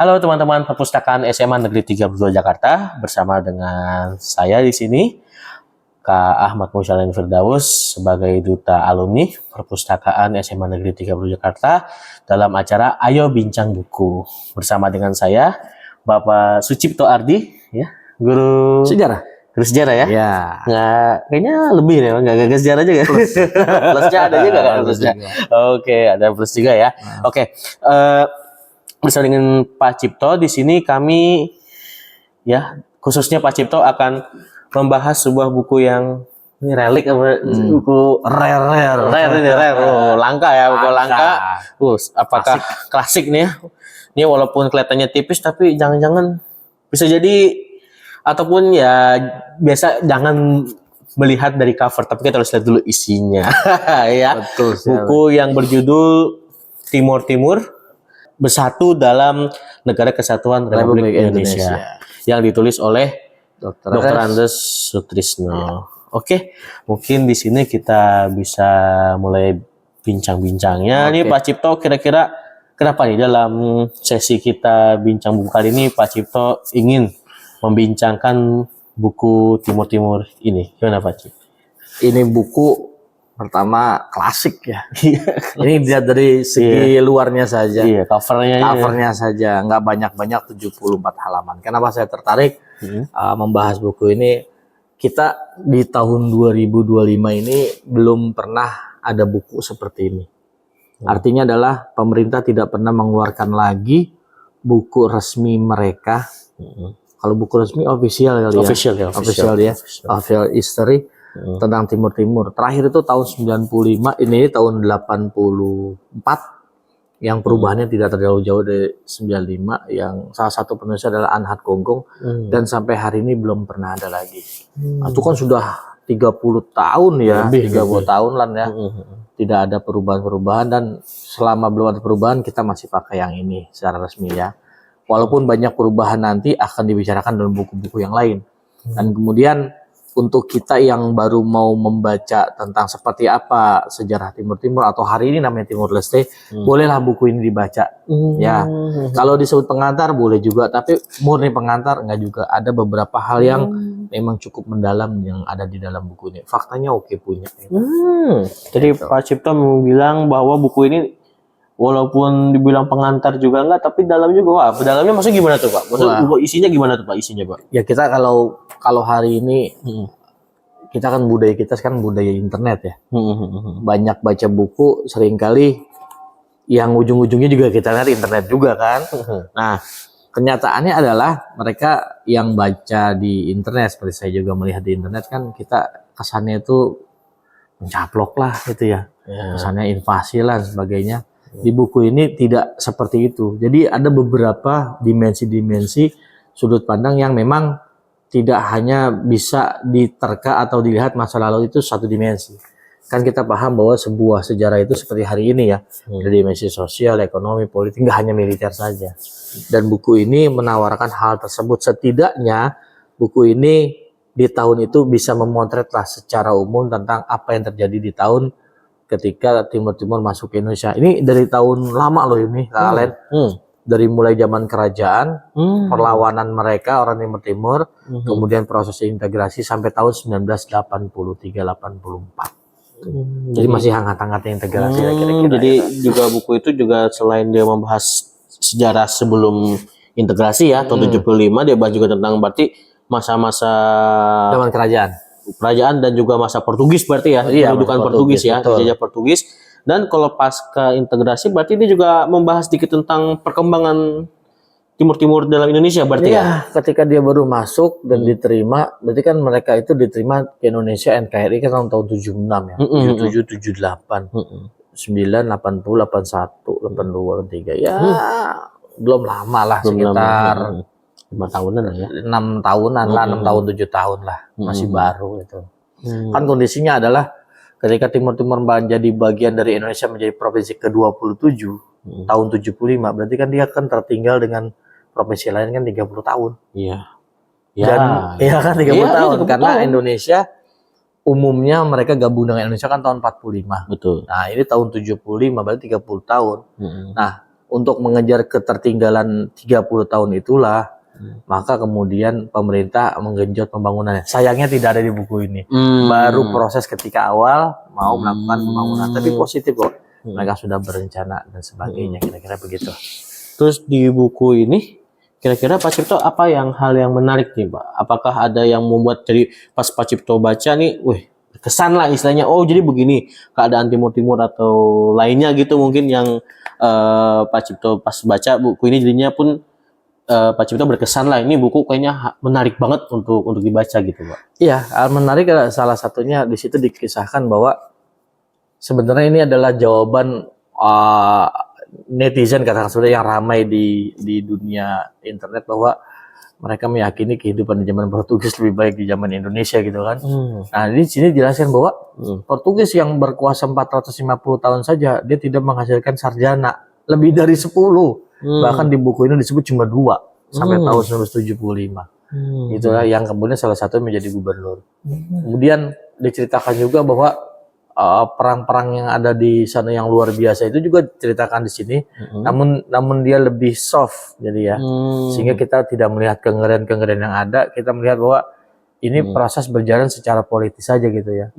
Halo teman-teman perpustakaan SMA Negeri 32 Jakarta, bersama dengan saya di sini, Kak Ahmad Musyalin Firdaus sebagai Duta Alumni Perpustakaan SMA Negeri 32 Jakarta dalam acara Ayo Bincang Buku. Bersama dengan saya, Bapak Sucipto Ardi, ya, Guru Sejarah. Guru sejarah ya? Ya. Nggak, kayaknya lebih nih, nggak sejarah juga. Plusnya ada juga kan plusnya. Oke, ada plus juga ya. Oke, bersama dengan Pak Cipto di sini kami ya khususnya Pak Cipto akan membahas sebuah buku yang ini relik apa buku rare langka ya, buku langka. Apakah klasik nih ya? Ini walaupun kelihatannya tipis tapi jangan-jangan bisa jadi ataupun ya biasa jangan melihat dari cover tapi kita harus lihat dulu isinya ya. Betul, buku yang berjudul Timur Timur Bersatu dalam Negara Kesatuan Republik Indonesia yang ditulis oleh Dr. Andes Sutrisno. Ya. Oke, mungkin di sini kita bisa mulai bincang-bincangnya. Ini Pak Cipto kira-kira kenapa nih dalam sesi kita bincang buku kali ini Pak Cipto ingin membincangkan buku Timur Timur ini? Gimana Pak Cip? Ini buku pertama klasik ya. Ini dilihat dari segi luarnya saja. Iya, covernya saja nggak banyak-banyak 74 halaman. Kenapa saya tertarik membahas buku ini? Kita di tahun 2025 ini belum pernah ada buku seperti ini. Artinya adalah pemerintah tidak pernah mengeluarkan lagi buku resmi mereka. Kalau buku resmi official kali ya. Official history tentang Timur Timur. Terakhir itu tahun 95, ini tahun 84 yang perubahannya tidak terlalu jauh dari 95, yang salah satu penulisnya adalah Anhat Gonggong dan sampai hari ini belum pernah ada lagi. Itu kan sudah 30 tahun ya, 30 tahun lah ya. Tidak ada perubahan-perubahan dan selama belum ada perubahan kita masih pakai yang ini secara resmi ya. Walaupun banyak perubahan nanti akan dibicarakan dalam buku-buku yang lain. Dan kemudian untuk kita yang baru mau membaca tentang seperti apa sejarah Timur Timur atau hari ini namanya Timur Leste, bolehlah buku ini dibaca. Ya, kalau disebut pengantar boleh juga, tapi murni pengantar enggak juga. Ada beberapa hal yang memang cukup mendalam yang ada di dalam buku ini. Faktanya oke punya. Jadi gitu. Pak Cipto bilang bahwa buku ini walaupun dibilang pengantar juga enggak, tapi dalamnya juga dalamnya maksudnya gimana tuh Pak? Maksudnya isinya gimana tuh Pak? Isinya Pak? Ya kita kalau hari ini kita kan budaya kita sekarang budaya internet ya. Banyak baca buku seringkali yang ujung-ujungnya juga kita lihat internet juga kan. Nah, kenyataannya adalah mereka yang baca di internet seperti saya juga melihat di internet kan kita kesannya itu mencaplok lah gitu ya. Kesannya invasi lah dan sebagainya. Di buku ini tidak seperti itu. Jadi ada beberapa dimensi-dimensi sudut pandang yang memang tidak hanya bisa diterka atau dilihat masa lalu itu satu dimensi. Kan kita paham bahwa sebuah sejarah itu seperti hari ini ya. Ada dimensi sosial, ekonomi, politik, nggak hanya militer saja. Dan buku ini menawarkan hal tersebut. Setidaknya buku ini di tahun itu bisa memotretlah secara umum tentang apa yang terjadi di tahun ketika Timur Timur masuk ke Indonesia. Ini dari tahun lama loh ini, Kak Alen. Dari mulai zaman kerajaan, perlawanan mereka orang Timur Timur, kemudian proses integrasi sampai tahun 1983-84. Jadi masih hangat-hangatnya integrasi. Kira-kira. Jadi juga buku itu juga selain dia membahas sejarah sebelum integrasi ya, tahun 75, dia bahas juga tentang berarti masa-masa zaman kerajaan dan juga masa Portugis berarti ya, kedudukan Portugis ya, dijajah Portugis. Dan kalau pasca integrasi berarti ini juga membahas sedikit tentang perkembangan Timur Timur dalam Indonesia berarti ya. Ketika dia baru masuk dan diterima, berarti kan mereka itu diterima ke Indonesia NKRI kan tahun 76 ya, 77, 78, 9, 80, 81, 82, 83 ya, belum lama lah sekitar 5 tahunan lah ya, 6 tahunan lah, 6 tahun 7 tahun lah, masih baru itu. Kan kondisinya adalah ketika Timur Timur menjadi bagian dari Indonesia menjadi provinsi ke-27 tahun 75, berarti kan dia kan tertinggal dengan provinsi lain kan 30 tahun. Iya. Dan kan 30 tahun karena Indonesia umumnya mereka gabung dengan Indonesia kan tahun 45. Betul. Nah, ini tahun 75 berarti 30 tahun. Nah, untuk mengejar ketertinggalan 30 tahun itulah, maka kemudian pemerintah menggenjot pembangunannya. Sayangnya tidak ada di buku ini. Baru proses ketika awal mau melakukan pembangunan, tapi positif kok. Mereka sudah berencana dan sebagainya, kira-kira begitu. Terus di buku ini kira-kira Pak Cipto apa hal yang menarik nih Pak? Apakah ada yang membuat jadi pas Pak Cipto baca nih, wih kesan lah istilahnya, oh jadi begini keadaan Timur Timur atau lainnya gitu mungkin yang Pak Cipto pas baca buku ini jadinya pun Pak Cipto berkesan lah, ini buku kayaknya menarik banget untuk dibaca gitu Pak. Iya, menarik adalah salah satunya di situ dikisahkan bahwa sebenarnya ini adalah jawaban netizen katakan sudah yang ramai di dunia internet, bahwa mereka meyakini kehidupan di zaman Portugis lebih baik di zaman Indonesia gitu kan. Nah, di sini dijelaskan bahwa Portugis yang berkuasa 450 tahun saja dia tidak menghasilkan sarjana lebih dari 10. Bahkan di buku ini disebut cuma 2 sampai tahun 1975. Itulah yang kemudian salah satu menjadi gubernur. Kemudian diceritakan juga bahwa perang-perang yang ada di sana yang luar biasa itu juga diceritakan di sini. Namun dia lebih soft jadi ya. Sehingga kita tidak melihat kengerian-kengerian yang ada, kita melihat bahwa ini proses berjalan secara politis saja gitu ya.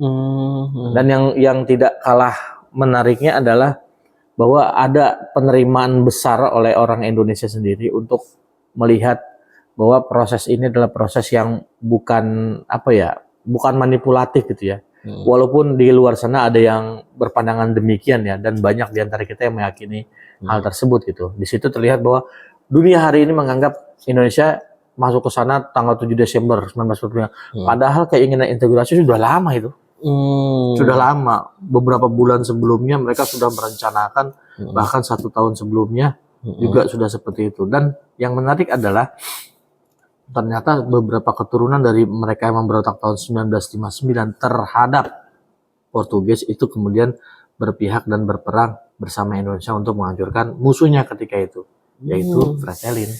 Dan yang tidak kalah menariknya adalah bahwa ada penerimaan besar oleh orang Indonesia sendiri untuk melihat bahwa proses ini adalah proses yang bukan manipulatif gitu ya. Walaupun di luar sana ada yang berpandangan demikian ya, dan banyak di antara kita yang meyakini hal tersebut gitu. Di situ terlihat bahwa dunia hari ini menganggap Indonesia masuk ke sana tanggal 7 Desember 1945. Padahal keinginan integrasi sudah lama itu. Sudah lama, beberapa bulan sebelumnya mereka sudah merencanakan, bahkan 1 tahun sebelumnya juga sudah seperti itu. Dan yang menarik adalah ternyata beberapa keturunan dari mereka yang memberontak tahun 1959 terhadap Portugis itu kemudian berpihak dan berperang bersama Indonesia untuk menghancurkan musuhnya ketika itu, yaitu Fretilin.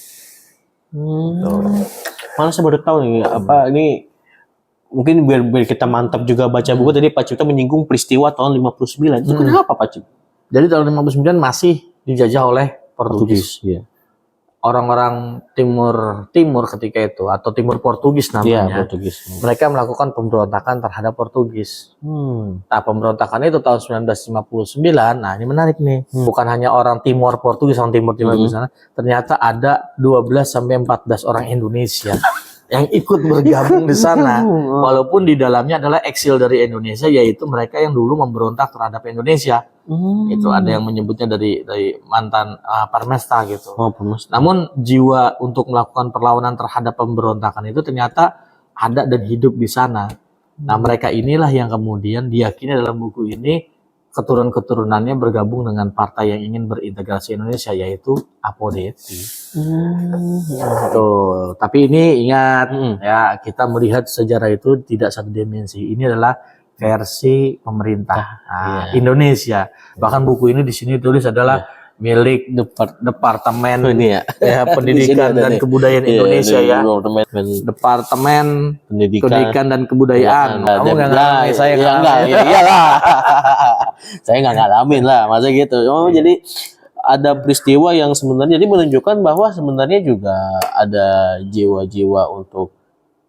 Malah saya baru tahu nih ini mungkin biar kita mantap juga baca buku tadi Pak Cipto menyinggung peristiwa tahun 59. Itu kenapa Pak Cipto? Jadi tahun 59 masih dijajah oleh Portugis. Iya. Orang-orang timur ketika itu, atau Timur Portugis namanya. Iya, Portugis. Mereka melakukan pemberontakan terhadap Portugis. Nah, pemberontakan itu tahun 1959. Nah, ini menarik nih. Bukan hanya orang Timur Portugis, orang Timur di sana. Ternyata ada 12 sampai 14 orang Indonesia yang ikut bergabung di sana, walaupun di dalamnya adalah eksil dari Indonesia, yaitu mereka yang dulu memberontak terhadap Indonesia. Itu ada yang menyebutnya dari mantan Parmesta gitu. Namun jiwa untuk melakukan perlawanan terhadap pemberontakan itu ternyata ada dan hidup di sana. Nah, mereka inilah yang kemudian diyakini dalam buku ini keturunan-keturunannya bergabung dengan partai yang ingin berintegrasi Indonesia, yaitu Apodeti. Tuh, tapi ini ingat ya, kita melihat sejarah itu tidak satu dimensi. Ini adalah versi pemerintah Indonesia. Bahkan buku ini di sini tulis adalah milik Departemen Pendidikan dan Kebudayaan Indonesia ya. Departemen Pendidikan dan Kebudayaan. Kamu nggak ngalamin, saya nggak ngalamin. Iyalah. Saya nggak ngalamin lah, masa gitu. Jadi ada peristiwa yang sebenarnya jadi menunjukkan bahwa sebenarnya juga ada jiwa-jiwa untuk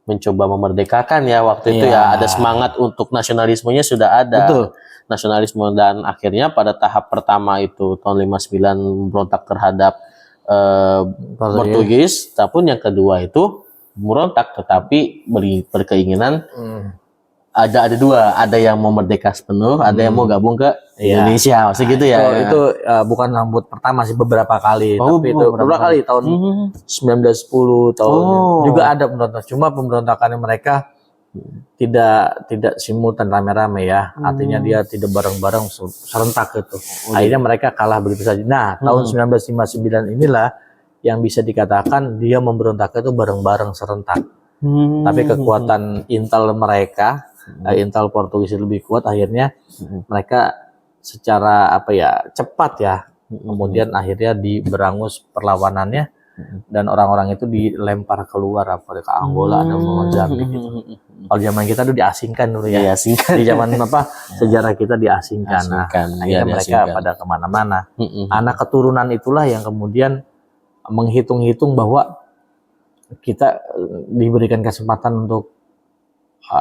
mencoba memerdekakan ya waktu itu ya. Ada semangat untuk nasionalismenya sudah ada. Betul. Nasionalisme, dan akhirnya pada tahap pertama itu tahun 59 berontak terhadap Portugis, tapi yang kedua itu berontak tetapi berkeinginan ada dua, ada yang mau merdeka sepenuh, ada yang mau gabung ke Indonesia, maksud gitu ya. Itu bukan rambut pertama sih, beberapa kali. Tapi itu beberapa kali tahun 1910 tahun juga ada pemberontak. Cuma pemberontakannya mereka tidak simultan rame-rame ya. Artinya dia tidak bareng-bareng serentak gitu. Akhirnya mereka kalah begitu saja. Nah, tahun 1959 inilah yang bisa dikatakan dia memberontak itu bareng-bareng serentak. Tapi kekuatan intel mereka, intel Portugis lebih kuat, akhirnya mereka secara cepat ya. Kemudian akhirnya diberangus perlawanannya dan orang-orang itu dilempar keluar apa ke Angola ada Mozambik gitu. Kalau zaman kita tuh diasingkan dulu ya. Diasingkan. Di zaman apa sejarah kita diasingkan. Nah, Diasingkan, akhirnya mereka diasingkan. pada kemana-mana. Anak keturunan itulah yang kemudian menghitung-hitung bahwa kita diberikan kesempatan untuk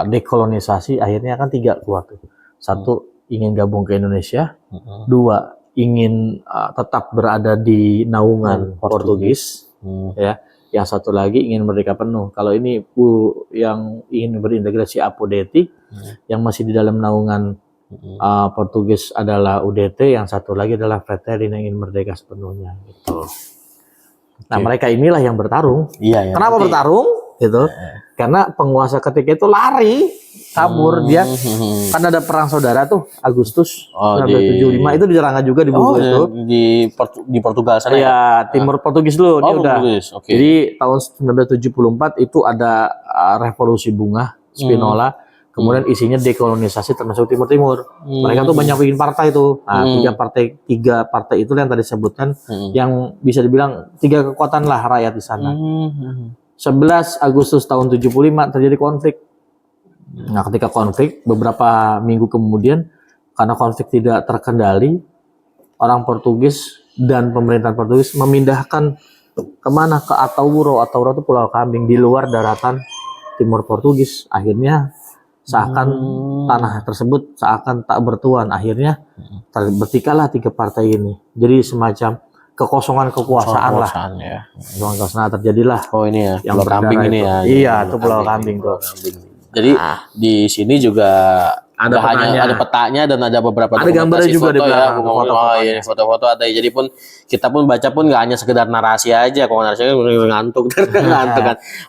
dekolonisasi. Akhirnya kan 3 keluar tuh. 1 ingin gabung ke Indonesia, 2 ingin tetap berada di naungan Portugis, ya. Yang 1 lagi ingin merdeka penuh. Kalau ini yang ingin berintegrasi Apodeti, yang masih di dalam naungan Portugis adalah UDT, yang 1 lagi adalah Fretilin yang ingin merdeka sepenuhnya. Gitu. Nah, mereka inilah yang bertarung. Iya, ya. Kenapa bertarung? Gitu. Karena penguasa ketika itu lari, kabur dia. Kan ada perang saudara tuh Agustus 1975 itu diserang juga di buku itu. Di Portugal sana. Ya, timur Portugis dulu dia udah. Portugis. Okay. Jadi tahun 1974 itu ada revolusi bunga Spinola. Kemudian isinya dekolonisasi termasuk Timur Timur. Mereka tuh banyak bikin partai tuh. Nah, 3 partai itu yang tadi sebutkan yang bisa dibilang 3 kekuatan lah rakyat di sana. 11 Agustus tahun 75 terjadi konflik. Nah, ketika konflik beberapa minggu kemudian karena konflik tidak terkendali, orang Portugis dan pemerintahan Portugis memindahkan kemana? Ke Atauro. Atauro itu Pulau Kambing di luar daratan timur Portugis. Akhirnya seakan tanah tersebut seakan tak bertuan. Akhirnya bertikahlah 3 partai ini. Jadi semacam kekosongan kekuasaan lah. Ya. Nah, terjadilah. Oh ini ya, yang Pulau Kambing ini ya. Iya, itu Pulau Kambing tuh. Jadi di sini juga ada petanya. ada petanya dan ada beberapa ada gambarnya juga foto di ya. belakang. Foto-foto ada. Jadi pun kita pun baca pun nggak hanya sekedar narasi aja. Kalau narasi kan ngantuk kan.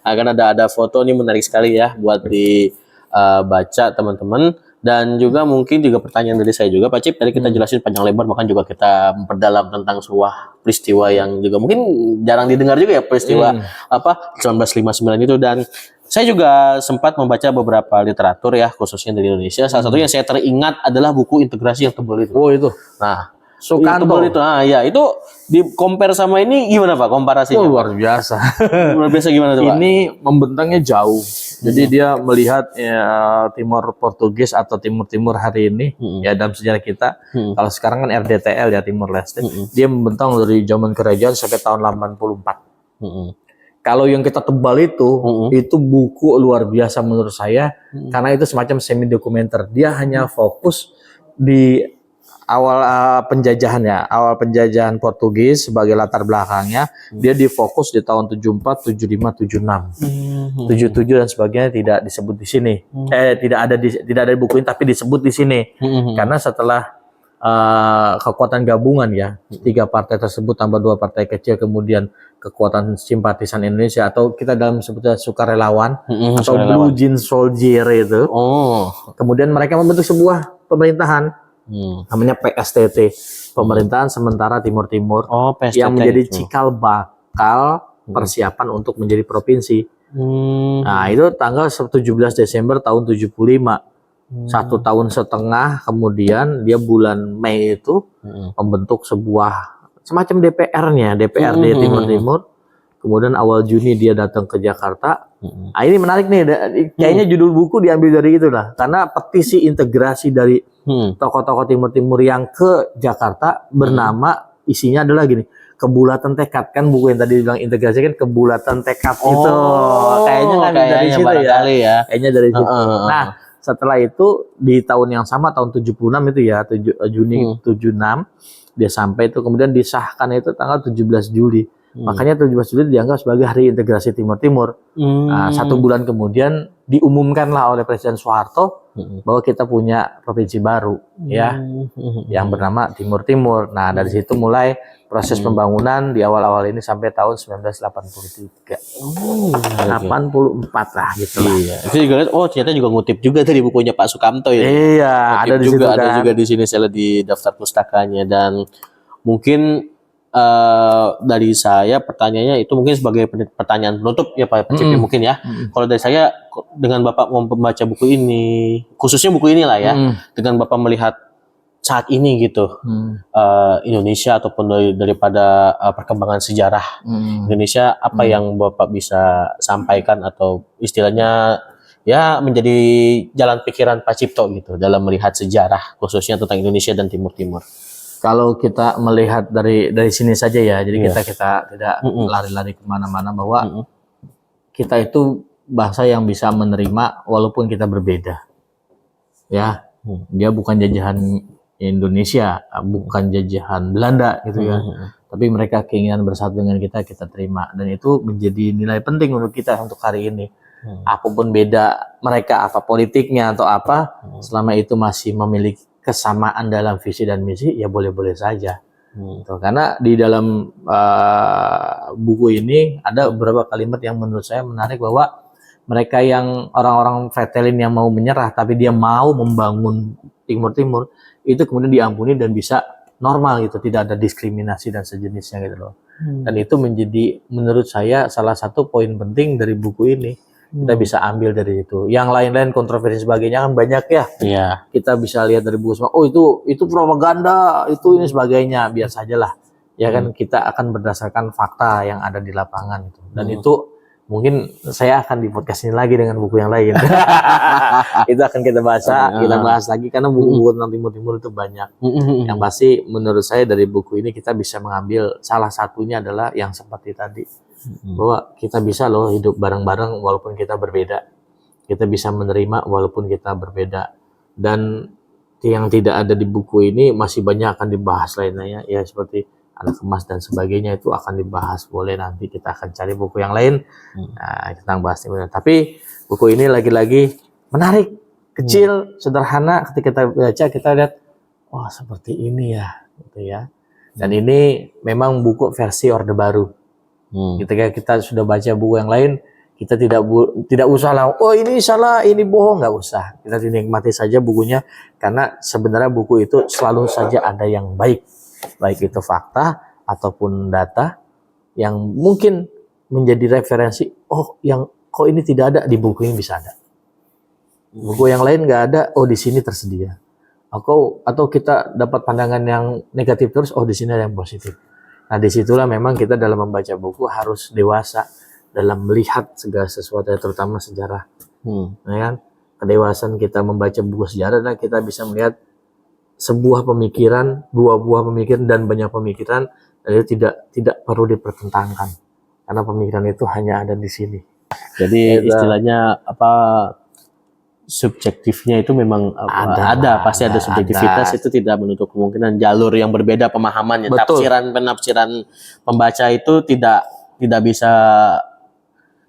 Akan ada foto ini menarik sekali ya buat dibaca teman-teman. Dan juga mungkin juga pertanyaan dari saya juga Pak Cip, tadi kita jelasin panjang lebar, bahkan juga kita memperdalam tentang sebuah peristiwa yang juga mungkin jarang didengar juga ya, peristiwa 1959 itu. Dan saya juga sempat membaca beberapa literatur ya, khususnya dari Indonesia. Salah satu yang saya teringat adalah buku Integrasi yang tebal itu. Oh itu. Nah, Sukanto. tebal itu. Ah ya, itu di compare sama ini gimana Pak komparasinya? Oh, luar biasa. Luar biasa gimana tuh Pak? Ini membentangnya jauh. Jadi dia melihat ya, Timor Portugis atau Timur-Timur hari ini ya dalam sejarah kita. Kalau sekarang kan RDTL ya Timor Leste. Dia membentang dari zaman kerajaan sampai tahun 84. Kalau yang kita tebal itu buku luar biasa menurut saya karena itu semacam semi dokumenter. Dia hanya fokus di awal penjajahan Portugis sebagai latar belakangnya. Dia difokus di tahun 74, 75, 76, 77 dan sebagainya tidak disebut di sini. Tidak ada di buku ini tapi disebut di sini. Karena setelah kekuatan gabungan ya, 3 partai tersebut tambah 2 partai kecil, kemudian kekuatan simpatisan Indonesia atau kita dalam sebutnya sukarelawan atau Blue Jean Soldier itu. Kemudian mereka membentuk sebuah pemerintahan. Namanya PSTT, Pemerintahan Sementara Timur Timur, yang menjadi cikal bakal persiapan untuk menjadi provinsi. Nah itu tanggal 17 Desember tahun 75. 1 tahun setengah kemudian dia bulan Mei itu membentuk sebuah semacam DPR-nya, DPRD Timur Timur. Kemudian awal Juni dia datang ke Jakarta. Nah, ini menarik nih, kayaknya judul buku diambil dari itu lah, karena petisi integrasi dari tokoh-tokoh Timur Timur yang ke Jakarta bernama isinya adalah gini, kebulatan tekad. Kan buku yang tadi bilang integrasi kan kebulatan tekad itu. Kayaknya kan dari situ ya. Kayaknya dari situ. Nah, setelah itu di tahun yang sama tahun 76 itu ya, Juni 76 dia sampai itu, kemudian disahkan itu tanggal 17 Juli. Makanya 17 Juli dianggap sebagai Hari Integrasi Timur Timur. Nah, 1 bulan kemudian diumumkanlah oleh Presiden Soeharto bahwa kita punya provinsi baru ya, yang bernama Timur Timur. Nah, dari situ mulai proses pembangunan di awal-awal ini sampai tahun 1983. 84 lah gitu lah. Iya. Itu juga lihat, ternyata juga ngutip juga tadi bukunya Pak Sukamto ya. Iya, ada di situ kan. Ada juga di sini saya lihat di daftar pustakanya. Dan mungkin dari saya pertanyaannya itu mungkin sebagai pertanyaan penutup ya Pak Cipi mungkin ya. Kalau dari saya dengan Bapak membaca buku ini, khususnya buku inilah ya, dengan Bapak melihat saat ini gitu Indonesia ataupun daripada perkembangan sejarah Indonesia, apa yang Bapak bisa sampaikan atau istilahnya ya menjadi jalan pikiran Pak Cipto gitu dalam melihat sejarah khususnya tentang Indonesia dan Timur Timur. Kalau kita melihat dari sini saja ya, jadi kita tidak lari-lari kemana-mana, bahwa kita itu bangsa yang bisa menerima walaupun kita berbeda. Ya, dia bukan jajahan Indonesia, bukan jajahan Belanda gitu ya. Tapi mereka keinginan bersatu dengan kita terima, dan itu menjadi nilai penting untuk kita untuk hari ini. Apapun beda mereka, apa politiknya atau apa, selama itu masih memiliki kesamaan dalam visi dan misi, ya boleh-boleh saja. Karena di dalam buku ini ada beberapa kalimat yang menurut saya menarik, bahwa mereka yang orang-orang Fretilin yang mau menyerah tapi dia mau membangun Timur Timur, itu kemudian diampuni dan bisa normal gitu, tidak ada diskriminasi dan sejenisnya gitu loh. Dan itu menjadi menurut saya salah satu poin penting dari buku ini. Kita bisa ambil dari itu. Yang lain-lain kontroversi sebagainya kan banyak ya. Iya. Kita bisa lihat dari buku semua. Oh itu propaganda, itu ini sebagainya. Biar sajalah. Ya kan kita akan berdasarkan fakta yang ada di lapangan itu. Dan itu mungkin saya akan di podcast ini lagi dengan buku yang lain. Itu akan kita bahas lagi, karena buku-buku tentang Timur Timur itu banyak. Yang pasti menurut saya dari buku ini kita bisa mengambil salah satunya adalah yang seperti tadi. Bahwa kita bisa loh hidup bareng-bareng walaupun kita berbeda. Kita bisa menerima walaupun kita berbeda. Dan yang tidak ada di buku ini masih banyak akan dibahas lainnya ya, seperti anak emas dan sebagainya, itu akan dibahas. Boleh nanti kita akan cari buku yang lain tentang bahas ini. Tapi buku ini lagi-lagi menarik, kecil, sederhana. Ketika kita baca kita lihat, wah seperti ini ya, gitu ya. Dan ini memang buku versi Orde Baru. Ketika kita sudah baca buku yang lain, kita tidak usah lah, oh ini salah, ini bohong, nggak usah. Kita nikmati saja bukunya, karena sebenarnya buku itu selalu saja ada yang baik itu fakta ataupun data yang mungkin menjadi referensi. Oh, yang kok ini tidak ada, di buku ini bisa ada. Buku yang lain nggak ada, oh di sini tersedia. Atau kita dapat pandangan yang negatif terus, oh di sini ada yang positif. Nah disitulah memang kita dalam membaca buku harus dewasa dalam melihat segala sesuatu, terutama sejarah. Ya kan? Kedewasaan kita membaca buku sejarah, dan kita bisa melihat sebuah pemikiran, dua buah pemikiran, dan banyak pemikiran, dan itu tidak perlu dipertentangkan, karena pemikiran itu hanya ada di sini. Jadi istilahnya apa, subjektifnya itu memang pasti ada subjektivitas. Itu tidak menutup kemungkinan jalur yang berbeda pemahamannya. Penafsiran pembaca itu tidak bisa,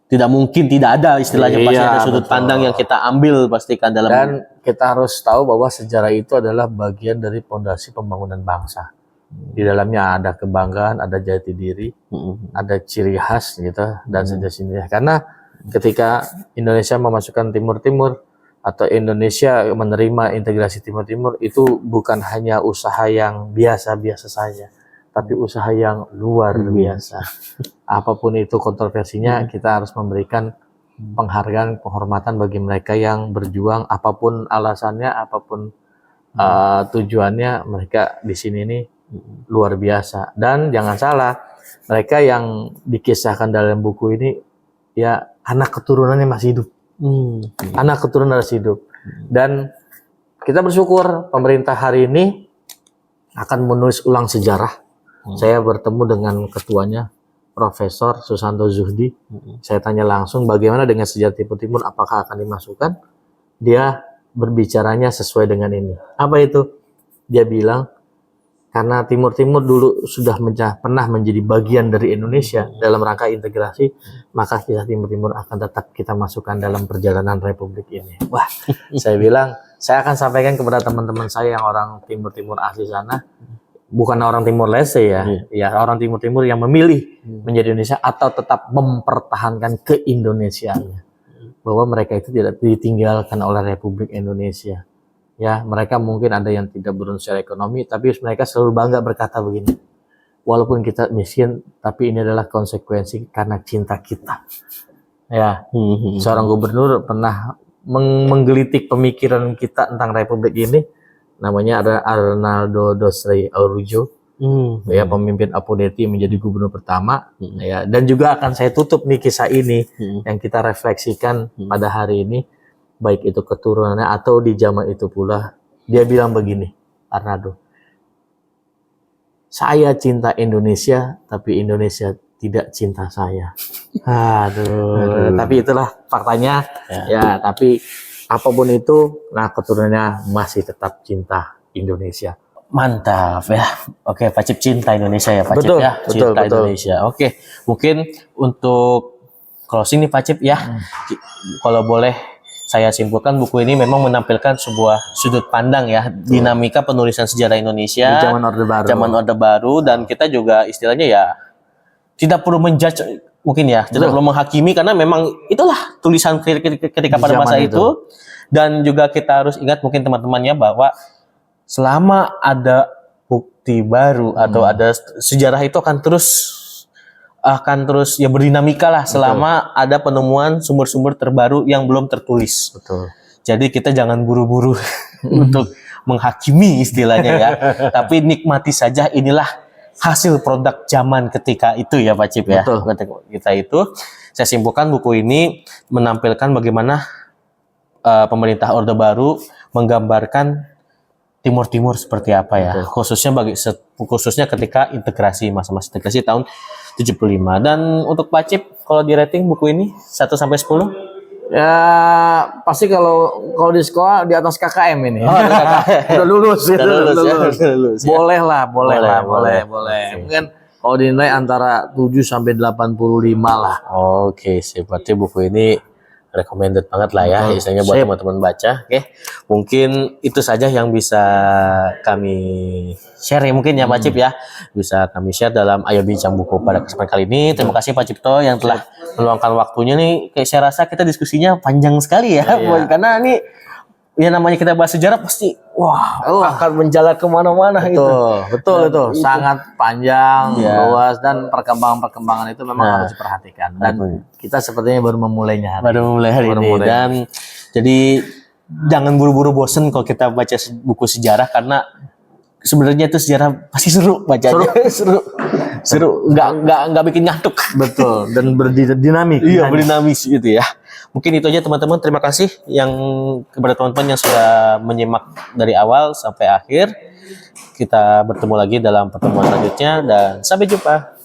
tidak mungkin tidak ada istilahnya. Pasti ada sudut pandang yang kita ambil pastikan dalam. Dan kita harus tahu bahwa sejarah itu adalah bagian dari fondasi pembangunan bangsa. Di dalamnya ada kebanggaan, ada jati diri, ada ciri khas gitu, dan sejenisnya. Karena ketika Indonesia memasukkan Timur Timur atau Indonesia menerima integrasi Timur Timur, itu bukan hanya usaha yang biasa-biasa saja, tapi usaha yang luar biasa. Apapun itu kontroversinya, kita harus memberikan penghargaan, penghormatan bagi mereka yang berjuang, apapun alasannya, apapun tujuannya, mereka di sini nih luar biasa. Dan jangan salah, mereka yang dikisahkan dalam buku ini ya anak keturunannya masih hidup. Anak keturunan masih hidup. Dan kita bersyukur pemerintah hari ini akan menulis ulang sejarah. Saya bertemu dengan ketuanya, Profesor Susanto Zuhdi. Saya tanya langsung bagaimana dengan sejarah Timur Timur, apakah akan dimasukkan? Dia berbicaranya sesuai dengan ini. Apa itu? Dia bilang, karena Timur Timur dulu sudah pernah menjadi bagian dari Indonesia dalam rangka integrasi, maka kisah Timur Timur akan tetap kita masukkan dalam perjalanan Republik ini. Wah, saya bilang, saya akan sampaikan kepada teman-teman saya yang orang Timur Timur asli sana, bukan orang Timur Leste ya, ya orang Timur Timur yang memilih menjadi Indonesia atau tetap mempertahankan keindonesiaannya, bahwa mereka itu tidak ditinggalkan oleh Republik Indonesia. Ya, mereka mungkin ada yang tidak beruntung secara ekonomi, tapi mereka selalu bangga berkata begini, walaupun kita miskin, tapi ini adalah konsekuensi karena cinta kita. Ya, seorang gubernur pernah menggelitik pemikiran kita tentang Republik ini. namanya ada Arnaldo Dosrey Aurujo, ya pemimpin Aponeti menjadi gubernur pertama, ya. Dan juga akan saya tutup nih kisah ini yang kita refleksikan pada hari ini, baik itu keturunannya atau di zaman itu pula. Dia bilang begini, Arnaldo, saya cinta Indonesia, tapi Indonesia tidak cinta saya. Aduh. Tapi itulah faktanya. Ya, tapi apapun itu, nah keturunannya masih tetap cinta Indonesia. Mantap ya. Oke, Pak Cip cinta Indonesia ya, Pak Cip Betul, ya. betul, Cinta betul. Indonesia. Oke, mungkin untuk closing nih Pak Cip ya. Kalau boleh saya simpulkan, buku ini memang menampilkan sebuah sudut pandang ya, dinamika penulisan sejarah Indonesia Di zaman Orde Baru. Zaman Orde Baru, dan kita juga istilahnya ya tidak perlu menjudge mungkin ya, tidak perlu menghakimi, karena memang itulah tulisan ketika pada masa itu. Dan juga kita harus ingat mungkin teman-temannya bahwa selama ada bukti baru atau ada sejarah, itu akan terus ya berdinamika lah selama ada penemuan sumber-sumber terbaru yang belum tertulis. Betul. Jadi kita jangan buru-buru untuk menghakimi istilahnya ya, tapi nikmati saja, inilah hasil produk zaman ketika itu ya Pak Cip ya. Betul. Kita itu, saya simpulkan buku ini menampilkan bagaimana pemerintah Orde Baru menggambarkan Timur seperti apa ya. Khususnya ketika masa-masa integrasi tahun 75. Dan untuk Pak Cip, kalau di rating buku ini 1 sampai 10? Ya pasti kalau di sekolah di atas KKM ini. Udah lulus gitu. Udah lulus ya. Boleh lah. Mungkin kalau dinilai antara 7 sampai 85 lah. Oke, berarti buku ini recommended banget lah ya, istilahnya buat teman-teman baca. Oke, mungkin itu saja yang bisa kami share ya, mungkin ya Pak Cip ya, bisa kami share dalam Ayo Bincang Buku pada kesempatan kali ini. Terima kasih Pak Cipto yang telah meluangkan waktunya nih. Kayak saya rasa kita diskusinya panjang sekali ya, karena ini ya namanya kita bahas sejarah pasti akan menjalar kemana-mana. Betul itu sangat panjang, luas, dan perkembangan itu memang harus diperhatikan. Dan kita sepertinya baru memulainya hari ini. Dan jadi jangan buru-buru bosen kalau kita baca buku sejarah, karena sebenarnya itu sejarah pasti seru bacanya. Seru, nggak bikin ngantuk. Betul, dan berdinamik. Iya, berdinamis gitu ya. Mungkin itu aja teman-teman. Terima kasih kepada teman-teman yang sudah menyimak dari awal sampai akhir. Kita bertemu lagi dalam pertemuan selanjutnya, dan sampai jumpa.